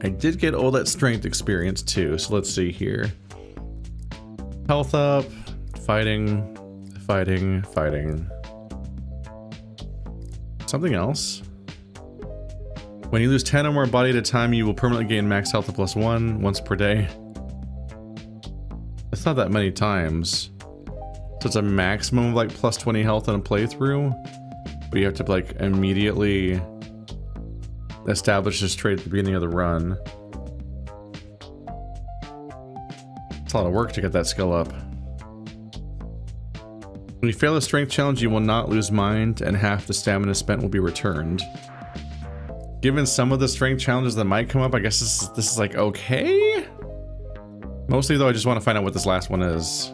I did get all that strength experience too, so let's see here. Health up, fighting, fighting, fighting. Something else. When you lose 10 or more body at a time, you will permanently gain max health of +1 once per day. It's not that many times. So it's a maximum of like +20 health in a playthrough, but you have to like immediately establish this trait at the beginning of the run. It's a lot of work to get that skill up. When you fail a strength challenge, you will not lose mind, and half the stamina spent will be returned. Given some of the strength challenges that might come up, I guess this is like okay? Mostly though, I just want to find out what this last one is.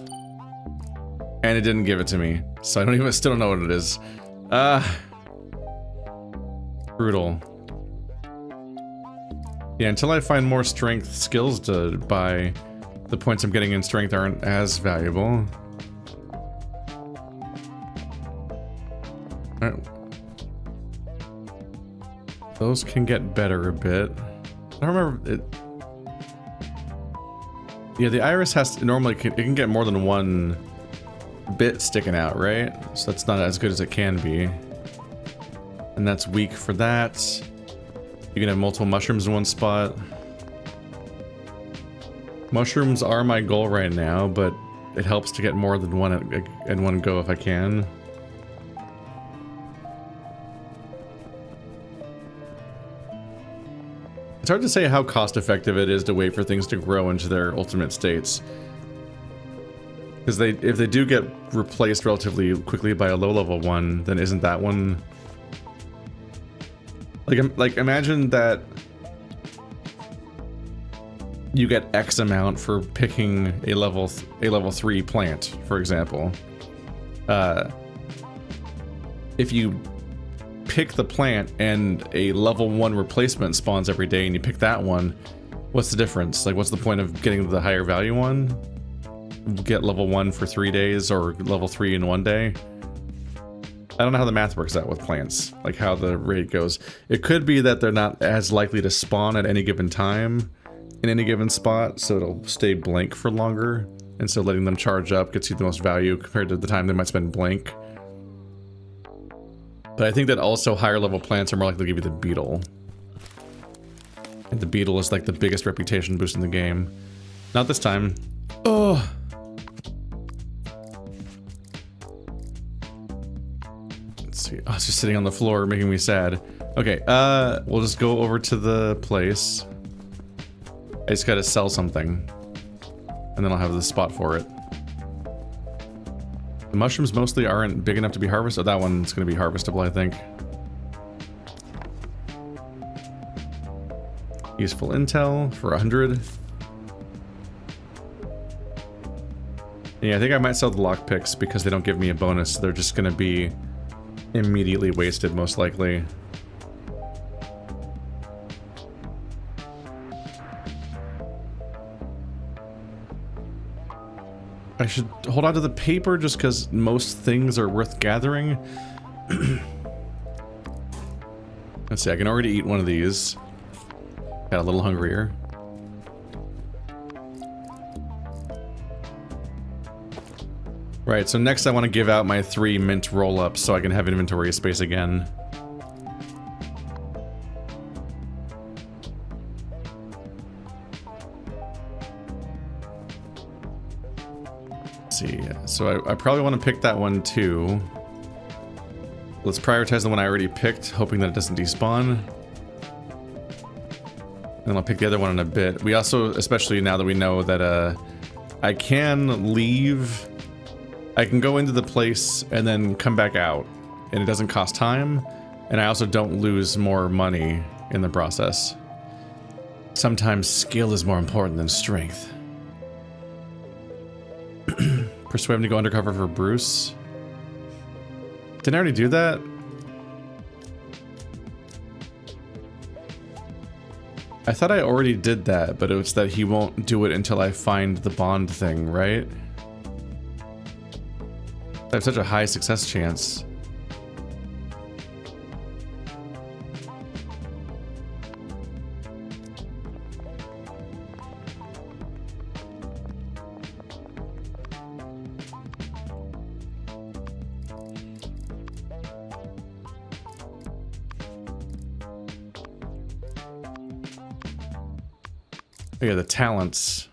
And it didn't give it to me, so I still don't know what it is. Brutal. Yeah, until I find more strength skills to buy, the points I'm getting in strength aren't as valuable. Alright. Those can get better a bit. I don't remember it. Yeah, the iris has to, normally it can get more than one bit sticking out, right? So that's not as good as it can be. And that's weak for that. You can have multiple mushrooms in one spot. Mushrooms are my goal right now, but it helps to get more than one in one go if I can. It's hard to say how cost effective it is to wait for things to grow into their ultimate states. Because if they do get replaced relatively quickly by a low level one, then isn't that one... Like imagine that you get X amount for picking a level 3 plant, for example. If you pick the plant and a level 1 replacement spawns every day and you pick that one, what's the difference? Like, what's the point of getting the higher value one? Get level 1 for 3 days or level 3 in 1 day? I don't know how the math works out with plants, like how the rate goes. It could be that they're not as likely to spawn at any given time in any given spot, so it'll stay blank for longer, and so letting them charge up gets you the most value compared to the time they might spend blank. But I think that also higher level plants are more likely to give you the beetle. And the beetle is like the biggest reputation boost in the game. Not this time. Oh! Oh, it's just sitting on the floor, making me sad. Okay, we'll just go over to the place. I just gotta sell something. And then I'll have the spot for it. The mushrooms mostly aren't big enough to be harvested. Oh, that one's gonna be harvestable, I think. Useful intel for 100. Yeah, I think I might sell the lockpicks because they don't give me a bonus. They're just gonna be immediately wasted, most likely. I should hold on to the paper just because most things are worth gathering. Let's see, I can already eat one of these. Got a little hungrier. Right, so next I want to give out my 3 mint roll-ups so I can have inventory space again. Let's see, so I probably want to pick that one too. Let's prioritize the one I already picked, hoping that it doesn't despawn. And I'll pick the other one in a bit. We also, especially now that we know that I can leave... I can go into the place and then come back out, and it doesn't cost time, and I also don't lose more money in the process. Sometimes skill is more important than strength. Persuade him to go undercover for Bruce. Didn't I already do that? I thought I already did that, but it was that he won't do it until I find the bond thing, right? I have such a high success chance. Oh yeah, the talents.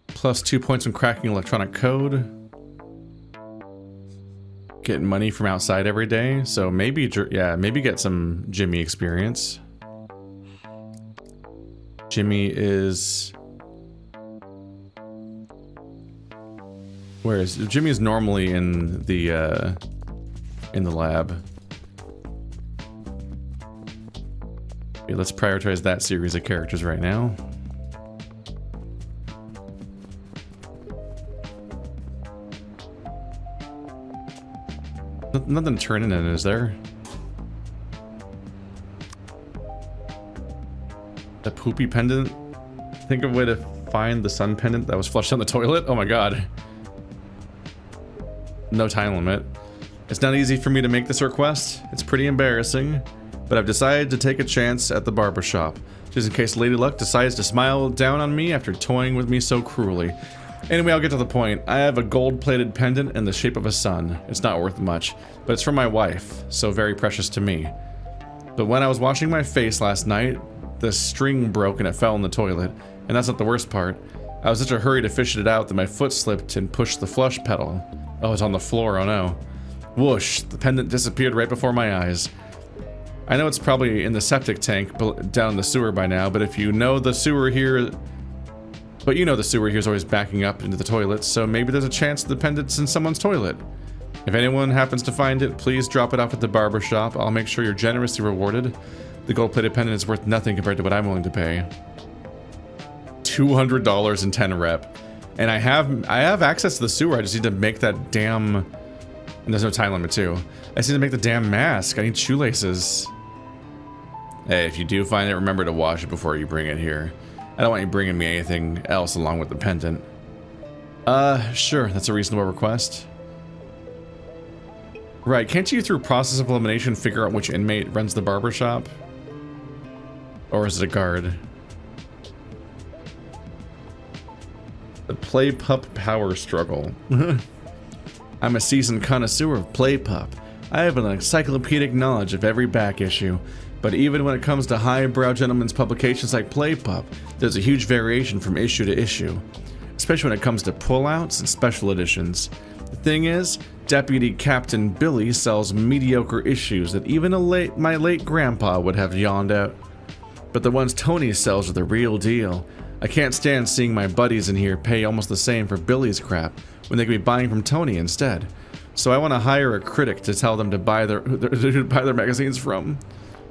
Plus 2 points when cracking electronic code. Getting money from outside every day. So maybe, yeah, maybe get some Jimmy experience. Jimmy is... Where is... Jimmy is normally in the lab. Okay, let's prioritize that series of characters right now. Nothing turning in, is there? The poopy pendant? Think of a way to find the sun pendant that was flushed down the toilet? Oh my god. No time limit. It's not easy for me to make this request. It's pretty embarrassing. But I've decided to take a chance at the barbershop. Just in case Lady Luck decides to smile down on me after toying with me so cruelly. Anyway, I'll get to the point. I have a gold-plated pendant in the shape of a sun. It's not worth much, but it's from my wife, so very precious to me. But when I was washing my face last night, the string broke and it fell in the toilet. And that's not the worst part. I was in such a hurry to fish it out that my foot slipped and pushed the flush pedal. Oh, it's on the floor, oh no. Whoosh, the pendant disappeared right before my eyes. I know it's probably in the septic tank down in the sewer by now, but if you know the sewer here... But you know the sewer here is always backing up into the toilets, so maybe there's a chance the pendant's in someone's toilet. If anyone happens to find it, please drop it off at the barber shop. I'll make sure you're generously rewarded. The gold-plated pendant is worth nothing compared to what I'm willing to pay. $200 and 10 rep. And I have access to the sewer, I just need to make that damn... And there's no time limit too. I just need to make the damn mask. I need shoelaces. Hey, if you do find it, remember to wash it before you bring it here. I don't want you bringing me anything else along with the pendant. Sure, that's a reasonable request. Right, can't you through process of elimination figure out which inmate runs the barbershop? Or is it a guard? The Play Pup power struggle. I'm a seasoned connoisseur of Play Pup. I have an encyclopedic knowledge of every back issue. But even when it comes to highbrow gentlemen's publications like Play Pup, there's a huge variation from issue to issue. Especially when it comes to pullouts and special editions. The thing is, Deputy Captain Billy sells mediocre issues that even my late grandpa would have yawned at. But the ones Tony sells are the real deal. I can't stand seeing my buddies in here pay almost the same for Billy's crap when they could be buying from Tony instead. So I want to hire a critic to tell them to buy their magazines from.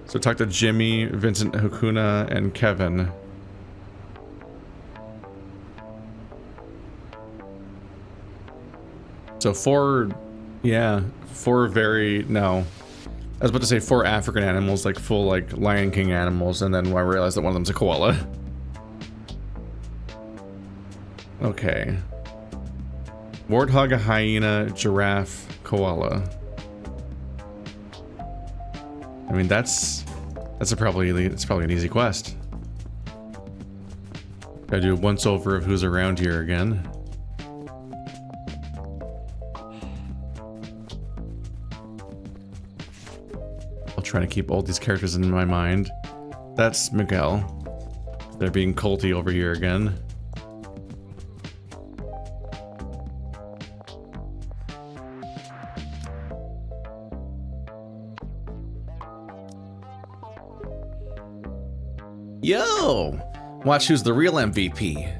So talk to Jimmy, Vincent, Hakuna, and Kevin. So four very, no. I was about to say 4 African animals, like full like Lion King animals, and then I realized that one of them's a koala. Okay. Warthog, a hyena, giraffe, koala. I mean, it's probably an easy quest. Gotta do a once over of who's around here again. I'll try to keep all these characters in my mind. That's Miguel. They're being culty over here again. Yo! Watch who's the real MVP.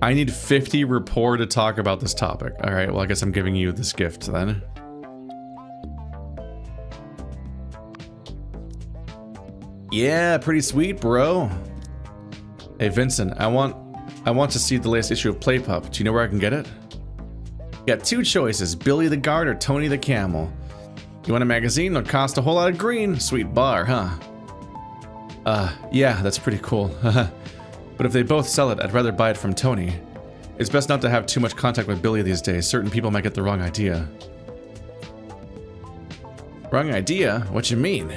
I need 50 rapport to talk about this topic. Alright, well I guess I'm giving you this gift then. Yeah, pretty sweet, bro. Hey Vincent, I want to see the latest issue of Play Pup. Do you know where I can get it? You got 2 choices, Billy the Guard or Tony the Camel. You want a magazine? It'll cost a whole lot of green. Sweet bar, huh? Yeah, that's pretty cool. But if they both sell it, I'd rather buy it from Tony. It's best not to have too much contact with Billy these days. Certain people might get the wrong idea. Wrong idea? What you mean?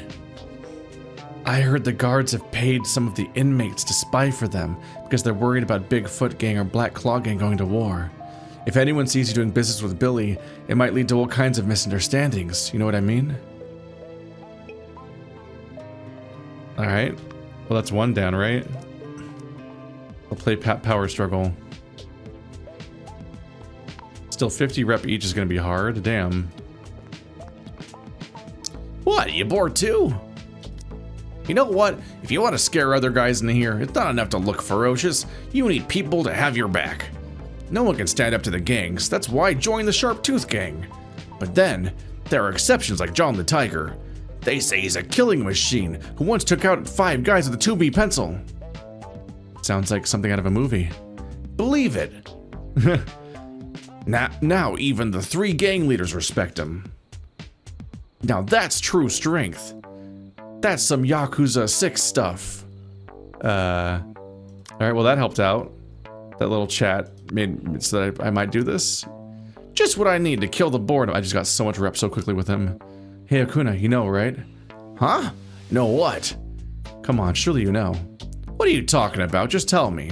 I heard the guards have paid some of the inmates to spy for them because they're worried about Bigfoot Gang or Black Claw Gang going to war. If anyone sees you doing business with Billy, it might lead to all kinds of misunderstandings. You know what I mean? Alright. Well, that's one down, right? I'll play power struggle. Still 50 rep each is gonna be hard. Damn. What, are you bored too? You know what? If you want to scare other guys in here, it's not enough to look ferocious. You need people to have your back. No one can stand up to the gangs. That's why I joined the Sharp Tooth Gang. But then, there are exceptions like John the Tiger. They say he's a killing machine who once took out 5 guys with a 2B pencil. Sounds like something out of a movie. Believe it. Now even the 3 gang leaders respect him. Now that's true strength. That's some Yakuza 6 stuff. Alright, well that helped out. That little chat made so that I might do this. Just what I need to kill the boredom. I just got so much rep so quickly with him. Hey Akuna, you know, right? Huh? Know what? Come on, surely you know. What are you talking about? Just tell me.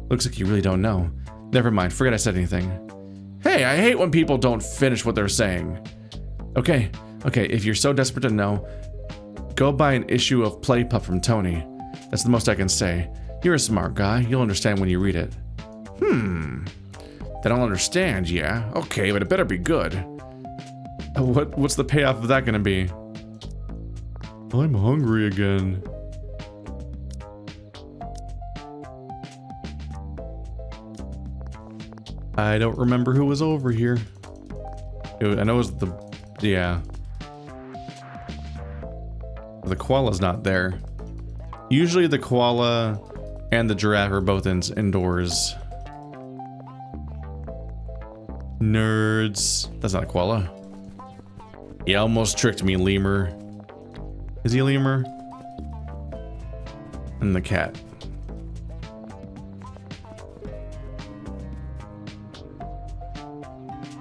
Looks like you really don't know. Never mind, forget I said anything. Hey, I hate when people don't finish what they're saying. Okay, if you're so desperate to know, go buy an issue of Play Pup from Tony. That's the most I can say. You're a smart guy, you'll understand when you read it. Then I'll understand, yeah. Okay, but it better be good. What's the payoff of that gonna be? I'm hungry again. I don't remember who was over here. I know it was yeah. The koala's not there. Usually the koala and the giraffe are both indoors. Nerds. That's not a koala. He almost tricked me, lemur. Is he a lemur? And the cat.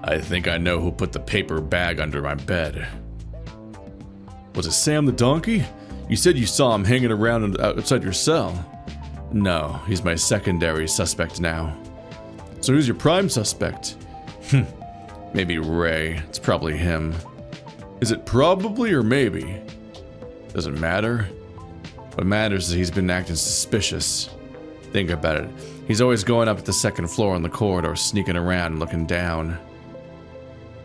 I think I know who put the paper bag under my bed. Was it Sam the donkey? You said you saw him hanging around outside your cell. No, he's my secondary suspect now. So who's your prime suspect? Maybe Ray. It's probably him. Is it probably or maybe? Doesn't matter. What matters is he's been acting suspicious. Think about it. He's always going up to the second floor on the corridor, sneaking around and looking down.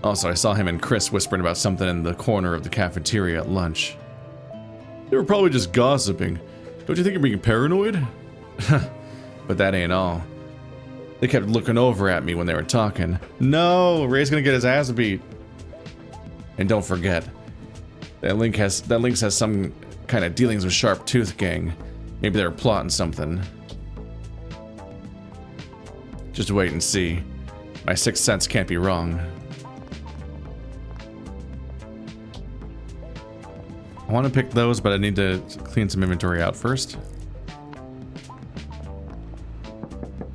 Also, I saw him and Chris whispering about something in the corner of the cafeteria at lunch. They were probably just gossiping. Don't you think you're being paranoid? But that ain't all. They kept looking over at me when they were talking. No, Ray's gonna get his ass beat. And don't forget, that link has some kind of dealings with Sharp Tooth Gang. Maybe they're plotting something. Just wait and see. My sixth sense can't be wrong. I want to pick those, but I need to clean some inventory out first.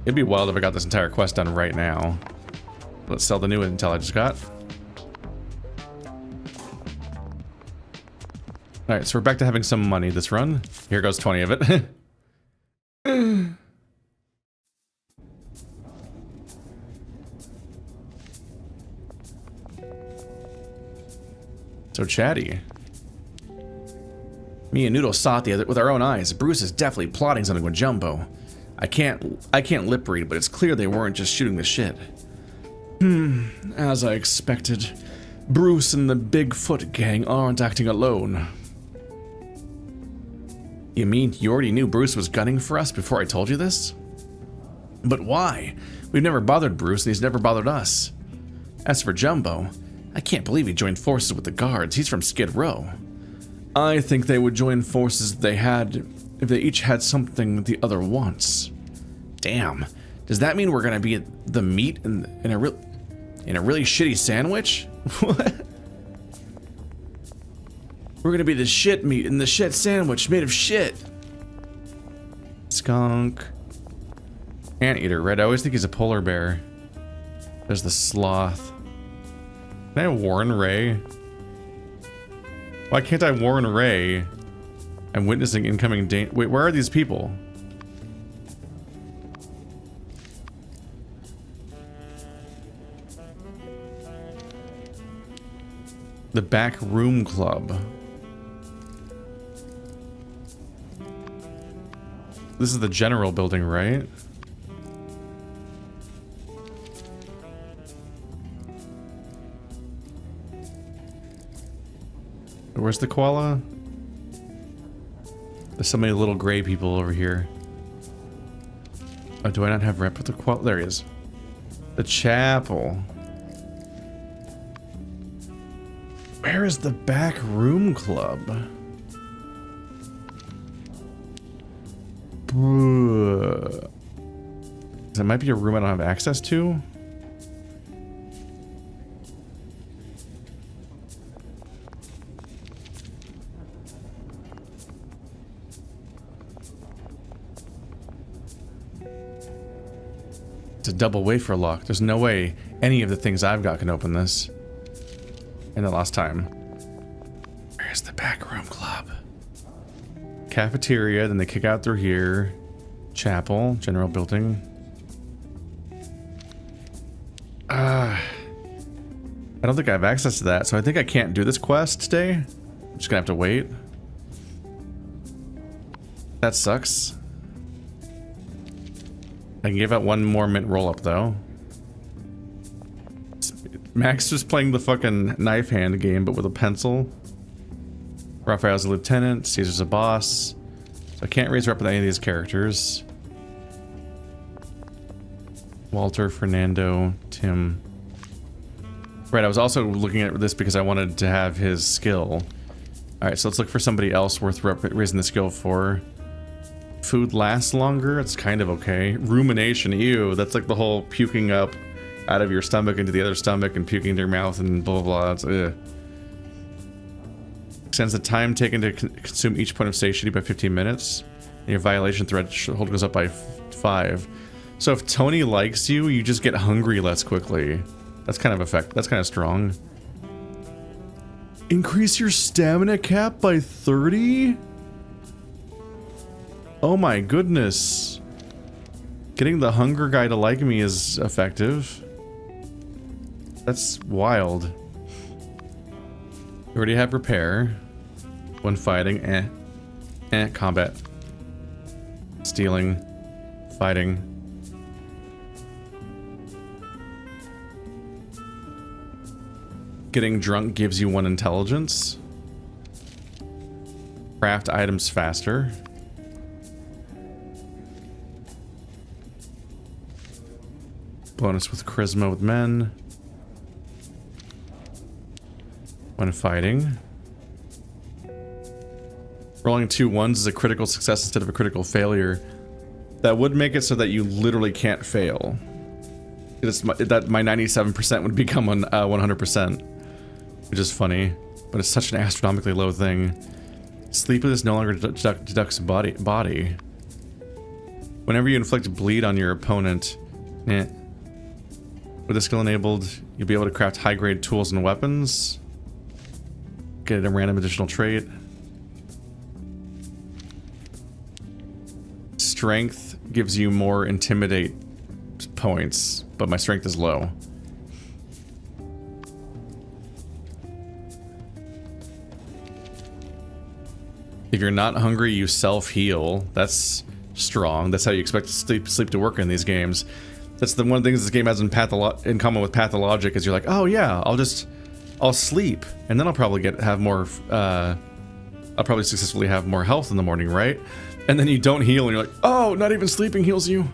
It'd be wild if I got this entire quest done right now. Let's sell the new intel I just got. Alright, so we're back to having some money this run. Here goes 20 of it. So chatty. Me and Noodle saw it with our own eyes. Bruce is definitely plotting something with Jumbo. I can't lip read, but it's clear they weren't just shooting the shit. As I expected. Bruce and the Bigfoot gang aren't acting alone. You mean you already knew Bruce was gunning for us before I told you this? But why? We've never bothered Bruce and he's never bothered us. As for Jumbo, I can't believe he joined forces with the guards. He's from Skid Row. I think they would join forces if they each had something the other wants. Damn. Does that mean we're gonna be the meat in a really shitty sandwich? What? We're gonna be the shit meat in the shit sandwich made of shit. Skunk. Anteater, right? I always think he's a polar bear. There's the sloth. Can I warn Ray? Why can't I warn Ray? I'm witnessing incoming danger. Wait, where are these people? The Back Room Club. This is the general building, right? Where's the koala? There's so many little gray people over here. Oh, do I not have rep with the koala? There he is. The chapel. Where is the back room club? That might be a room I don't have access to. It's a double wafer lock. There's no way any of the things I've got can open this. In the last time. Where's the back room club? Cafeteria, then they kick out through here. Chapel, general building. I don't think I have access to that, so I think I can't do this quest today. I'm just gonna have to wait. That sucks. I can give out one more mint roll up though. Max was playing the fucking knife hand game, but with a pencil. Raphael's a lieutenant, Caesar's a boss. So I can't raise her up with any of these characters. Walter, Fernando, Tim. Right, I was also looking at this because I wanted to have his skill. Alright, so let's look for somebody else worth raising the skill for. Food lasts longer, it's kind of okay. Rumination, ew, that's like the whole puking up out of your stomach into the other stomach and puking into your mouth and blah blah blah. It's, extends the time taken to consume each point of satiety by 15 minutes. And your violation threshold goes up by 5. So if Tony likes you, you just get hungry less quickly. That's kind of that's kind of strong. Increase your stamina cap by 30? Oh my goodness. Getting the hunger guy to like me is effective. That's wild. We already have repair. When fighting, combat. Stealing. Fighting. Getting drunk gives you 1 intelligence. Craft items faster. Bonus with charisma with men. When fighting. Rolling 2 ones is a critical success instead of a critical failure. That would make it so that you literally can't fail. That my 97% would become 100%. Which is funny, but it's such an astronomically low thing. Sleeplessness no longer deducts body. Whenever you inflict bleed on your opponent, with a skill enabled, you'll be able to craft high-grade tools and weapons. Get a random additional trait. Strength gives you more intimidate points, but my strength is low. If you're not hungry, you self-heal. That's strong. That's how you expect sleep to work in these games. That's the one thing this game has in common with Pathologic is you're like, oh yeah, I'll sleep, and then I'll probably have more. I'll probably successfully have more health in the morning, right? And then you don't heal, and you're like, oh, not even sleeping heals you.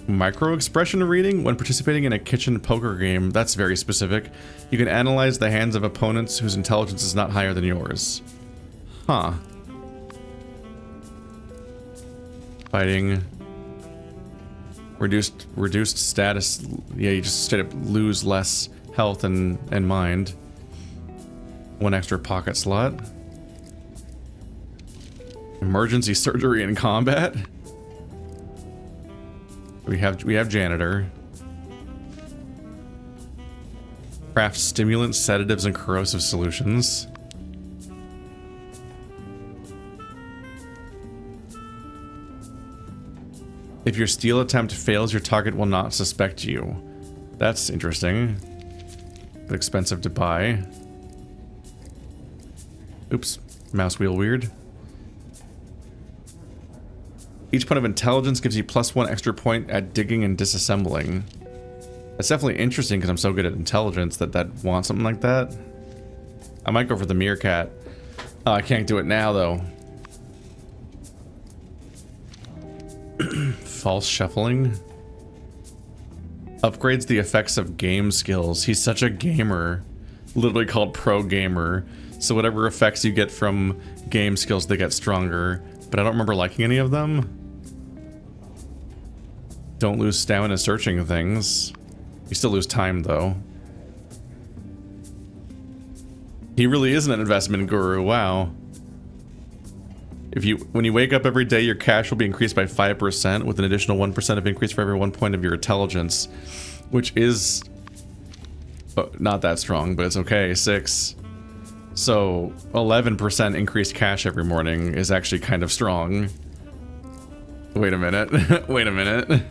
Micro expression reading when participating in a kitchen poker game. That's very specific. You can analyze the hands of opponents whose intelligence is not higher than yours. Huh. Fighting. Reduced status. Yeah, you just straight up lose less health and mind. 1 extra pocket slot. Emergency surgery in combat. We have janitor. Craft stimulants, sedatives, and corrosive solutions. If your steal attempt fails, your target will not suspect you. That's interesting. But expensive to buy. Oops. Mouse wheel weird. Each point of intelligence gives you +1 extra point at digging and disassembling. That's definitely interesting because I'm so good at intelligence that wants something like that. I might go for the meerkat. Oh, I can't do it now though. False shuffling. Upgrades the effects of game skills. He's such a gamer. Literally called pro gamer. So whatever effects you get from game skills, they get stronger. But I don't remember liking any of them. Don't lose stamina searching things. You still lose time though. He really is an investment guru, wow. When you wake up every day, your cash will be increased by 5% with an additional 1% of increase for every 1 point of your intelligence, which is not that strong, but it's okay. 6. So 11% increased cash every morning is actually kind of strong. Wait a minute. Wait a minute.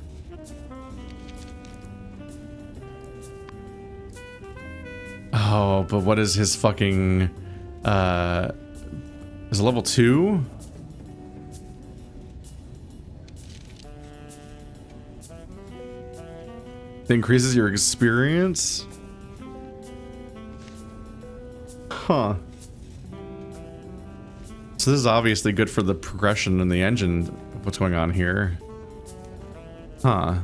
Oh, but what is his fucking is it level 2? It increases your experience? Huh. So this is obviously good for the progression and the engine of what's going on here. Huh.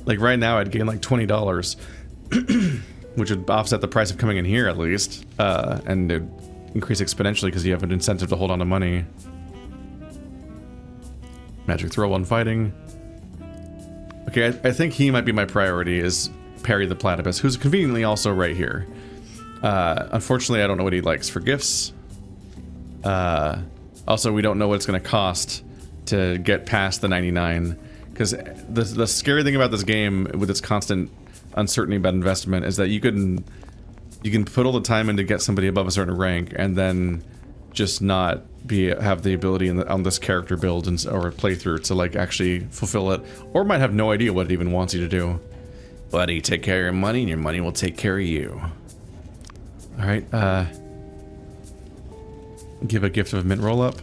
Like right now I'd gain like $20. Which would offset the price of coming in here at least. And it'd increase exponentially because you have an incentive to hold on to money. Magic throw on fighting. Okay, I think he might be my priority, is Perry the Platypus, who's conveniently also right here. Unfortunately, I don't know what he likes for gifts. Also, we don't know what it's going to cost to get past the 99. Because the scary thing about this game, with its constant uncertainty about investment, is that you can put all the time in to get somebody above a certain rank, and then just not have the ability on this character build or playthrough to like actually fulfill it, or might have no idea what it even wants you to do. Buddy, take care of your money and your money will take care of you. Alright, give a gift of a mint roll up.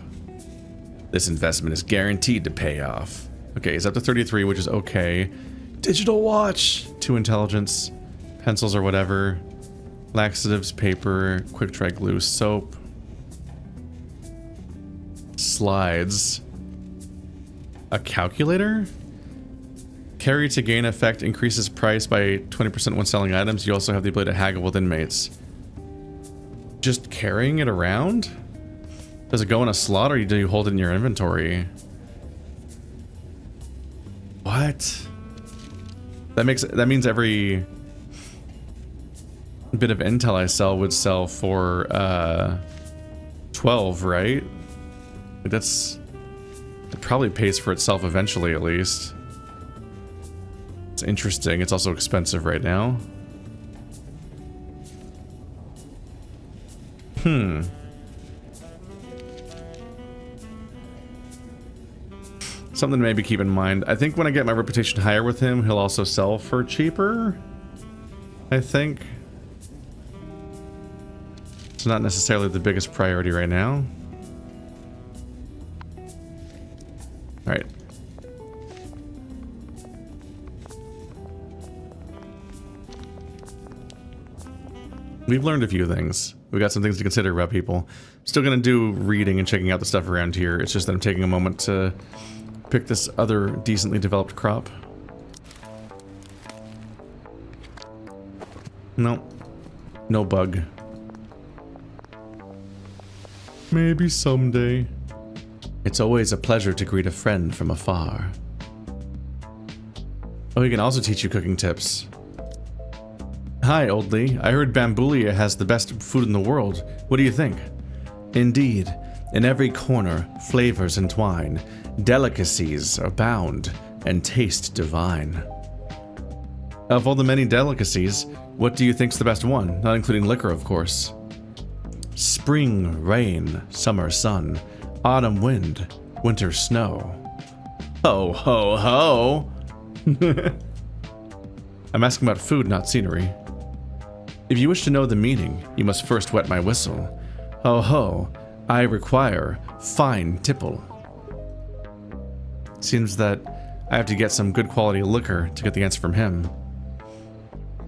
This investment is guaranteed to pay off. Okay, it's up to 33, which is okay. Digital watch! 2 intelligence, pencils or whatever, laxatives, paper, quick dry glue, soap, slides, a calculator? Carry to gain effect increases price by 20% when selling items. You also have the ability to haggle with inmates. Just carrying it around? Does it go in a slot or do you hold it in your inventory? What? That means every bit of intel I sell would sell for 12, right? It probably pays for itself eventually, at least. It's interesting. It's also expensive right now. Something to maybe keep in mind. I think when I get my reputation higher with him, he'll also sell for cheaper. I think. It's not necessarily the biggest priority right now. Alright. We've learned a few things. We got some things to consider about people. Still gonna do reading and checking out the stuff around here. It's just that I'm taking a moment to pick this other decently developed crop. No. No bug. Maybe someday. It's always a pleasure to greet a friend from afar. Oh, he can also teach you cooking tips. Hi, Oldly. I heard Bambulia has the best food in the world. What do you think? Indeed. In every corner, flavors entwine. Delicacies abound, and taste divine. Of all the many delicacies, what do you think's the best one? Not including liquor, of course. Spring rain, summer sun, autumn wind, winter snow. Ho, ho, ho! I'm asking about food, not scenery. If you wish to know the meaning, you must first wet my whistle. Ho, ho, I require fine tipple. Seems that I have to get some good quality liquor to get the answer from him.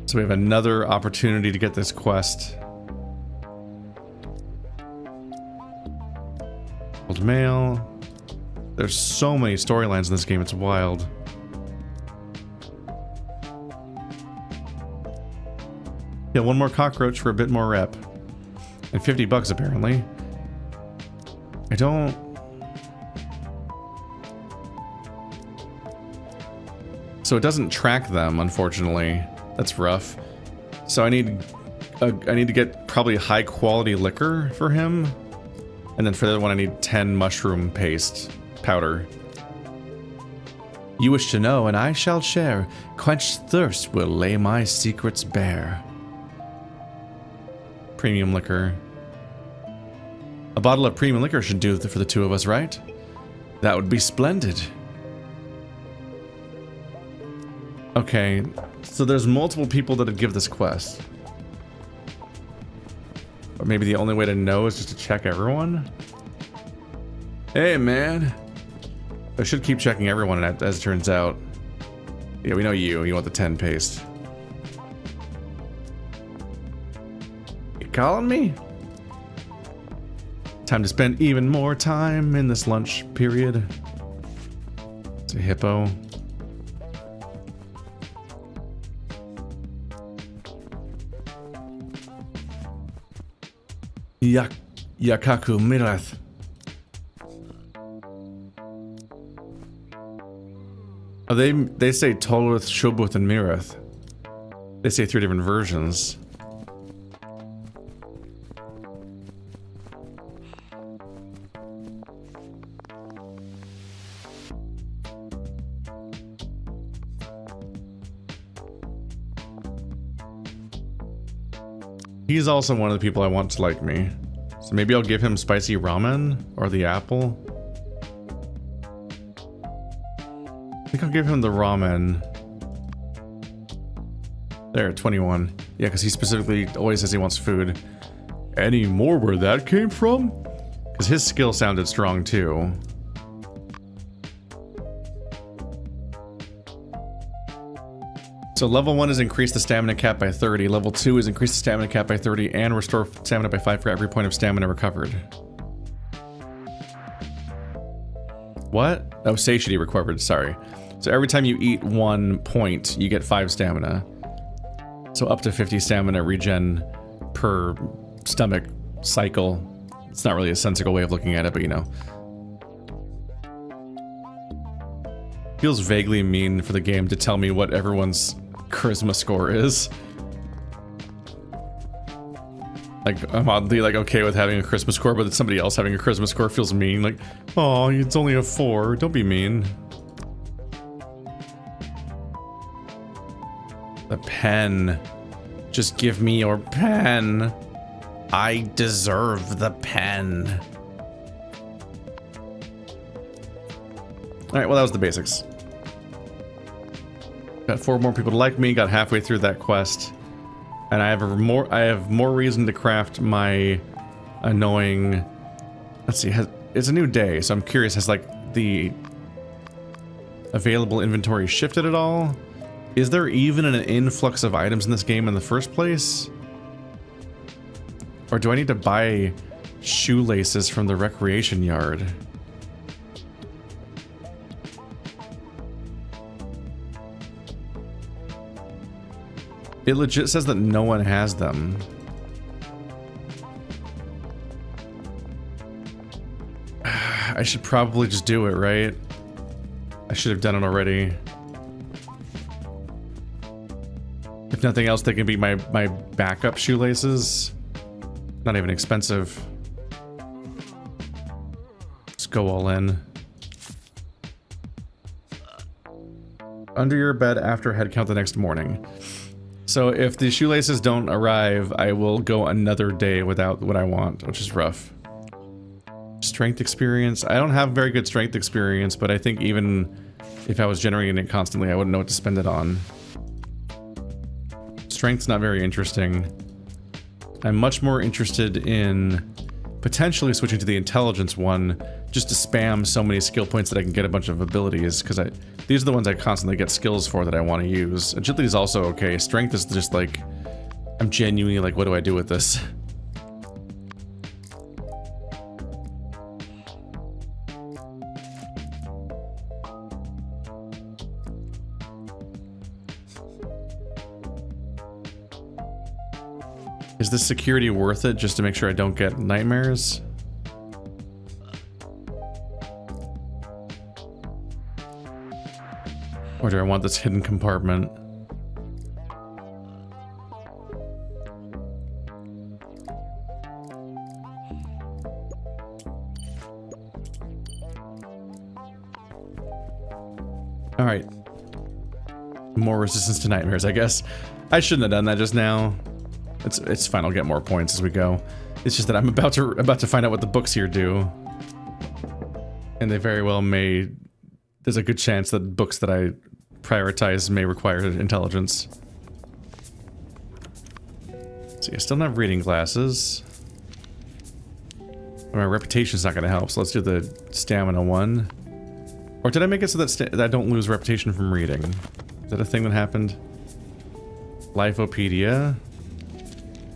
So we have another opportunity to get this quest. Old mail. There's so many storylines in this game, it's wild. Yeah, one more cockroach for a bit more rep. And 50 bucks apparently. I don't... So it doesn't track them, unfortunately. That's rough. So I need to get probably high quality liquor for him. And then for the other one I need 10 mushroom paste powder. You wish to know and I shall share. Quenched thirst will lay my secrets bare. Premium liquor. A bottle of premium liquor should do for the two of us, right? That would be splendid. Okay, so there's multiple people that'd give this quest. Or maybe the only way to know is just to check everyone? Hey, man. I should keep checking everyone, as it turns out. Yeah, we know you. You want the 10 paste. You calling me? Time to spend even more time in this lunch period. It's a hippo. Yakaku Mirath. Oh, they say Tolworth, Shobuth, and Mirath. They say 3 different versions. He's also one of the people I want to like me. So maybe I'll give him spicy ramen or the apple. I think I'll give him the ramen. There, 21. Yeah, because he specifically always says he wants food. Any more where that came from? Because his skill sounded strong too. So level 1 is increase the stamina cap by 30. Level 2 is increase the stamina cap by 30 and restore stamina by 5 for every point of stamina recovered. What? Oh, satiety recovered, sorry. So every time you eat 1 point, you get 5 stamina. So up to 50 stamina regen per stomach cycle. It's not really a sensible way of looking at it, but you know. Feels vaguely mean for the game to tell me what everyone's charisma score is. Like, I'm oddly like okay with having a charisma score, but somebody else having a charisma score feels mean. Like, oh, it's only a 4. Don't be mean. The pen. Just give me your pen. I deserve the pen. Alright, well that was the basics. Got 4 more people to like me, got halfway through that quest. And I have more reason to craft my annoying... Let's see, it's a new day, so I'm curious, has like the available inventory shifted at all? Is there even an influx of items in this game in the first place? Or do I need to buy shoelaces from the recreation yard? It legit says that no one has them. I should probably just do it, right? I should have done it already. If nothing else, they can be my backup shoelaces. Not even expensive. Just go all in. Under your bed after head count the next morning. So if the shoelaces don't arrive, I will go another day without what I want, which is rough. Strength experience. I don't have very good strength experience, but I think even if I was generating it constantly, I wouldn't know what to spend it on. Strength's not very interesting. I'm much more interested in potentially switching to the intelligence one just to spam so many skill points that I can get a bunch of abilities, because these are the ones I constantly get skills for that I want to use. Agility is also okay. Strength is just like, I'm genuinely like, what do I do with this? Is this security worth it just to make sure I don't get nightmares? Or do I want this hidden compartment? Alright. More resistance to nightmares, I guess. I shouldn't have done that just now. It's fine, I'll get more points as we go. It's just that I'm about to find out what the books here do. And they very well may... There's a good chance that books that I prioritize may require intelligence. See, I still don't have reading glasses. My reputation's not gonna help, so let's do the stamina one. Or did I make it so that I don't lose reputation from reading? Is that a thing that happened? Lifopedia.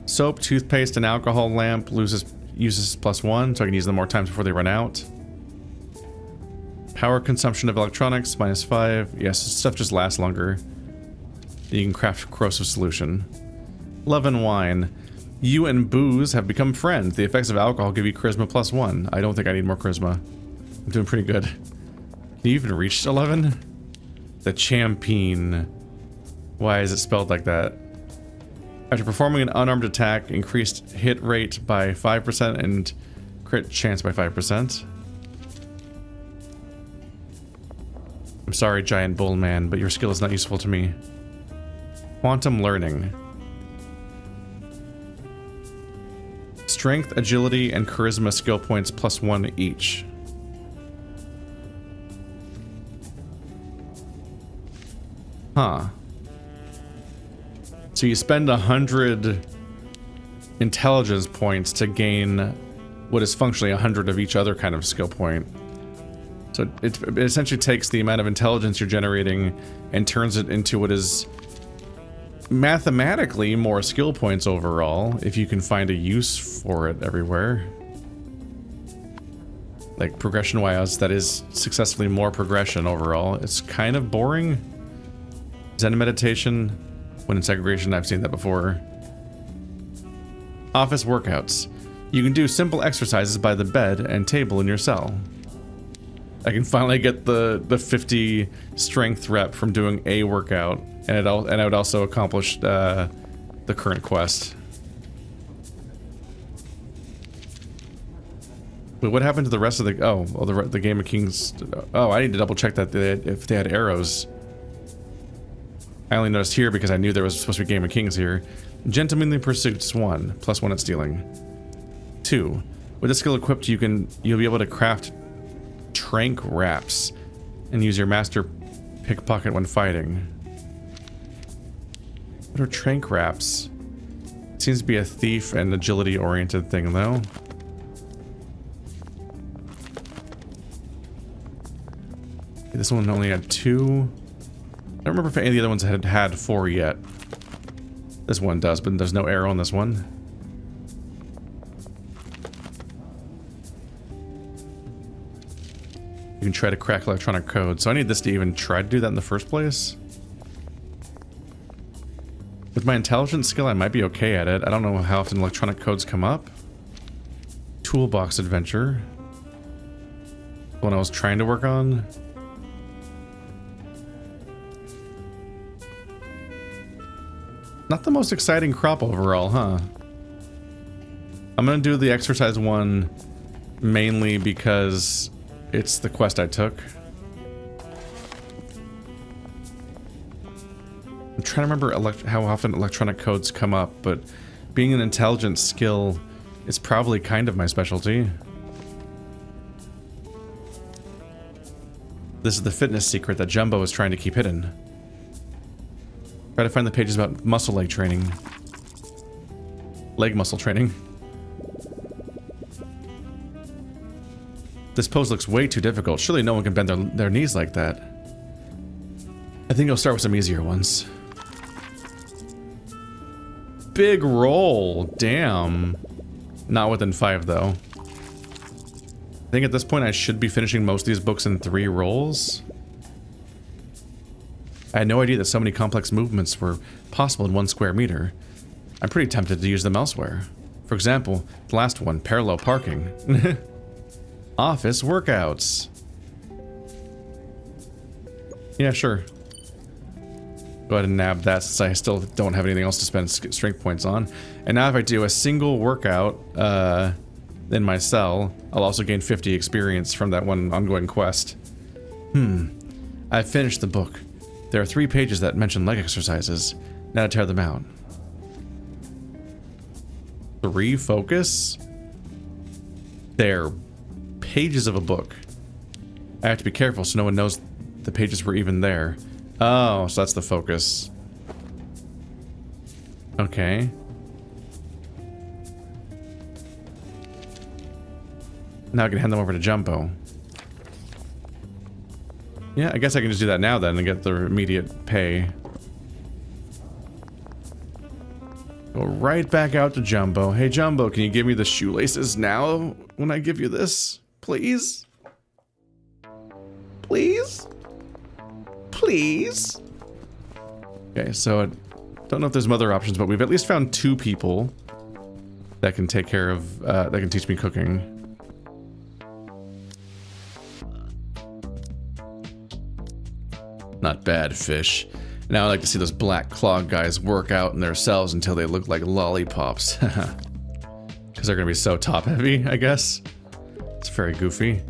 Soap, toothpaste, and alcohol lamp uses +1, so I can use them more times before they run out. Power consumption of electronics, -5. Yes, stuff just lasts longer. You can craft corrosive solution. Love and wine. You and booze have become friends. The effects of alcohol give you charisma +1. I don't think I need more charisma. I'm doing pretty good. Can you even reach 11? The champion. Why is it spelled like that? After performing an unarmed attack, increased hit rate by 5% and crit chance by 5%. I'm sorry, giant bull man, but your skill is not useful to me. Quantum learning. Strength, agility, and charisma skill points +1 each. Huh. So you spend 100 intelligence points to gain what is functionally 100 of each other kind of skill point. So it essentially takes the amount of intelligence you're generating and turns it into what is mathematically more skill points overall, if you can find a use for it everywhere. Like progression-wise, that is successfully more progression overall. It's kind of boring. Zen meditation. When in segregation, I've seen that before. Office workouts. You can do simple exercises by the bed and table in your cell. I can finally get the 50 strength rep from doing a workout, and I would also accomplish the current quest. Wait, what happened to the rest of the? Oh, well, the Game of Kings. Oh, I need to double check that if they had arrows. I only noticed here because I knew there was supposed to be Game of Kings here. Gentlemanly Pursuits 1, +1 at stealing. 2. With the skill equipped, you'll be able to craft trank wraps and use your master pickpocket when fighting. What are trank wraps? It seems to be a thief and agility oriented thing though. This one only had 2. I don't remember if any of the other ones had 4 yet. This one does, but there's no arrow on this one. You can try to crack electronic code. So I need this to even try to do that in the first place. With my intelligence skill, I might be okay at it. I don't know how often electronic codes come up. Toolbox adventure. The one I was trying to work on. Not the most exciting crop overall, huh? I'm gonna do the exercise one mainly because it's the quest I took. I'm trying to remember how often electronic codes come up, but being an intelligence skill is probably kind of my specialty. This is the fitness secret that Jumbo is trying to keep hidden. Try to find the pages about muscle leg training. Leg muscle training. This pose looks way too difficult. Surely no one can bend their knees like that. I think I'll start with some easier ones. Big roll. Damn. Not within 5, though. I think at this point I should be finishing most of these books in 3 rolls. I had no idea that so many complex movements were possible in 1 square meter. I'm pretty tempted to use them elsewhere. For example, the last one, parallel parking. Office workouts. Yeah, sure. Go ahead and nab that since I still don't have anything else to spend strength points on. And now if I do a single workout in my cell, I'll also gain 50 experience from that one ongoing quest. I've finished the book. There are 3 pages that mention leg exercises. Now to tear them out. 3 focus? They're pages of a book. I have to be careful so no one knows the pages were even there. Oh, so that's the focus. Okay. Now I can hand them over to Jumbo. Yeah, I guess I can just do that now then and get the immediate pay. Go right back out to Jumbo. Hey Jumbo, can you give me the shoelaces now when I give you this? Please? Please? Please? Okay, so I don't know if there's some other options, but we've at least found 2 people that can take care of, that can teach me cooking. Not bad, fish. Now I like to see those black claw guys work out in their cells until they look like lollipops. Because they're gonna be so top heavy, I guess. It's very goofy.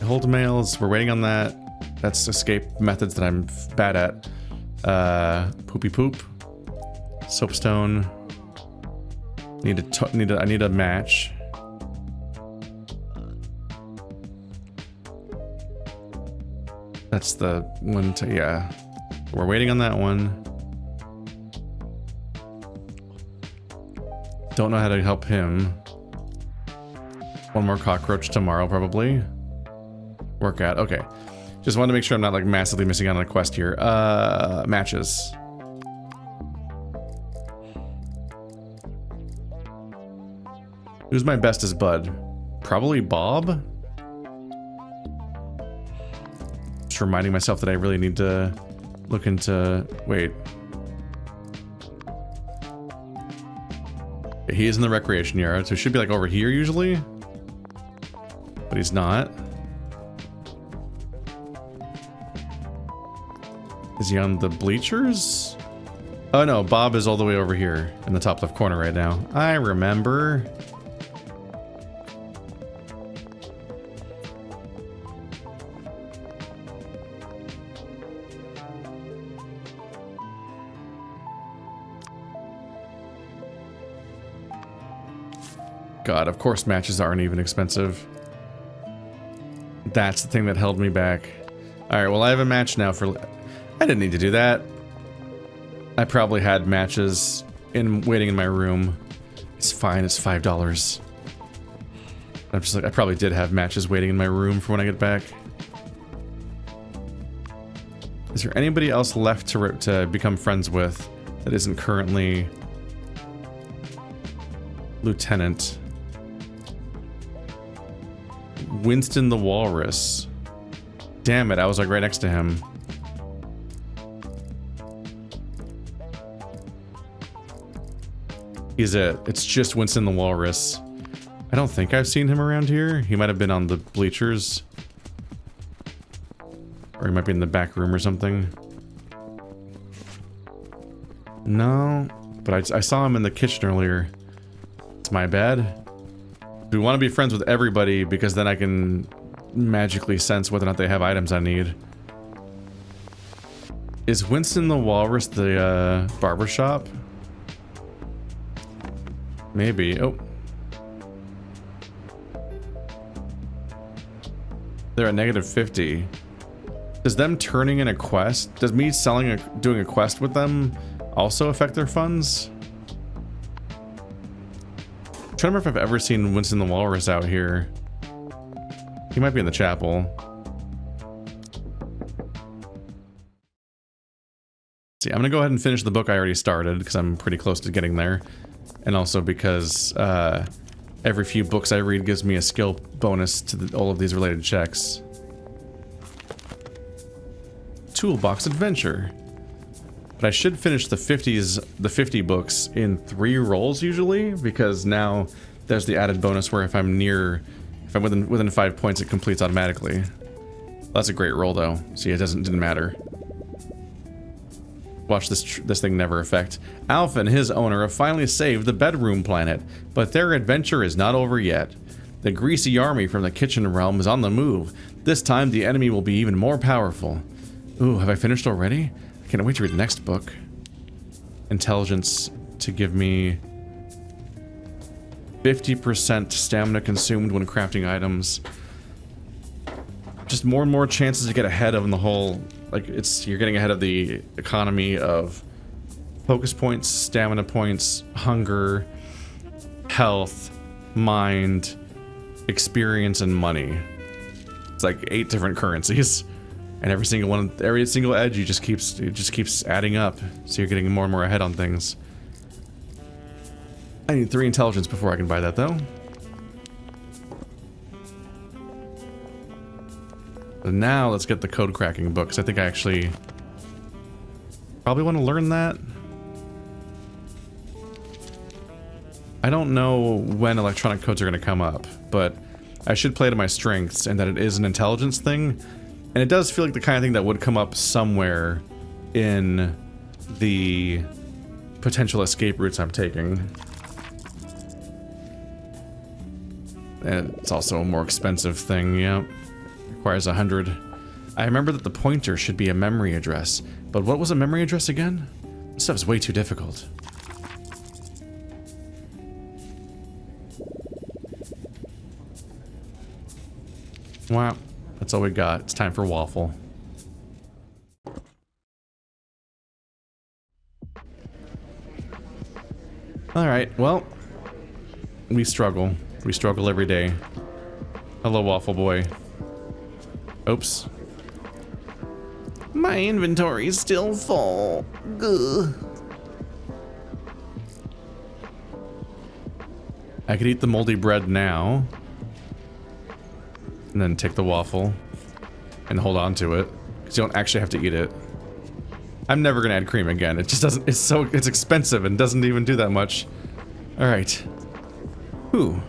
Hold mails, we're waiting on that. That's escape methods that I'm bad at. Poopy poop. Soapstone. I need a match. That's the one to, yeah. We're waiting on that one. Don't know how to help him. One more cockroach tomorrow, probably. Workout, okay. Just wanted to make sure I'm not like massively missing out on a quest here. Matches. Who's my bestest bud? Probably Bob? Just reminding myself that I really need to look into... Wait. He is in the recreation yard, so he should be like over here usually. But he's not. Is he on the bleachers? Oh no, Bob is all the way over here in the top left corner right now. I remember. God, of course matches aren't even expensive. That's the thing that held me back. Alright, well I have a match now for... I didn't need to do that. I probably had matches waiting in my room. It's fine, it's $5. I'm just like, I probably did have matches waiting in my room for when I get back. Is there anybody else left to become friends with that isn't currently Lieutenant? Winston the Walrus. Damn it, I was like right next to him. He's it. It's just Winston the Walrus. I don't think I've seen him around here. He might have been on the bleachers. Or he might be in the back room or something. No, but I saw him in the kitchen earlier. It's my bad. We want to be friends with everybody because then I can magically sense whether or not they have items I need. Is Winston the Walrus the barbershop? Maybe. Oh. They're at -50. Does them turning in a quest, does me doing a quest with them also affect their funds? I'm trying to remember if I've ever seen Winston the Walrus out here. He might be in the chapel. See, I'm gonna go ahead and finish the book I already started because I'm pretty close to getting there. And also because every few books I read gives me a skill bonus to all of these related checks. Toolbox Adventure. But I should finish the 50 books in 3 rolls usually, because now there's the added bonus where if I'm within 5 points, it completes automatically. That's a great roll though. See, it didn't matter. Watch this thing never affect. Alpha and his owner have finally saved the bedroom planet, but their adventure is not over yet. The greasy army from the kitchen realm is on the move. This time the enemy will be even more powerful. Ooh, have I finished already? I can't wait to read the next book. Intelligence to give me 50% stamina consumed when crafting items. Just more and more chances to get ahead of the whole, like, you're getting ahead of the economy of focus points, stamina points, hunger, health, mind, experience, and money. It's like 8 different currencies. And every single edge it just keeps adding up. So you're getting more and more ahead on things. I need 3 intelligence before I can buy that though. But now let's get the code cracking book, because I think I actually probably want to learn that. I don't know when electronic codes are going to come up, but I should play to my strengths and that it is an intelligence thing. And it does feel like the kind of thing that would come up somewhere in the potential escape routes I'm taking. And it's also a more expensive thing, yeah. Requires 100. I remember that the pointer should be a memory address, but what was a memory address again? This stuff's way too difficult. Wow, that's all we got. It's time for waffle. Alright, well, we struggle. We struggle every day. Hello, Waffle Boy. Oops. My inventory's still full. Ugh. I could eat the moldy bread now. And then take the waffle. And hold on to it. Because you don't actually have to eat it. I'm never gonna add cream again. It just doesn't, it's expensive and doesn't even do that much. Alright. Whew.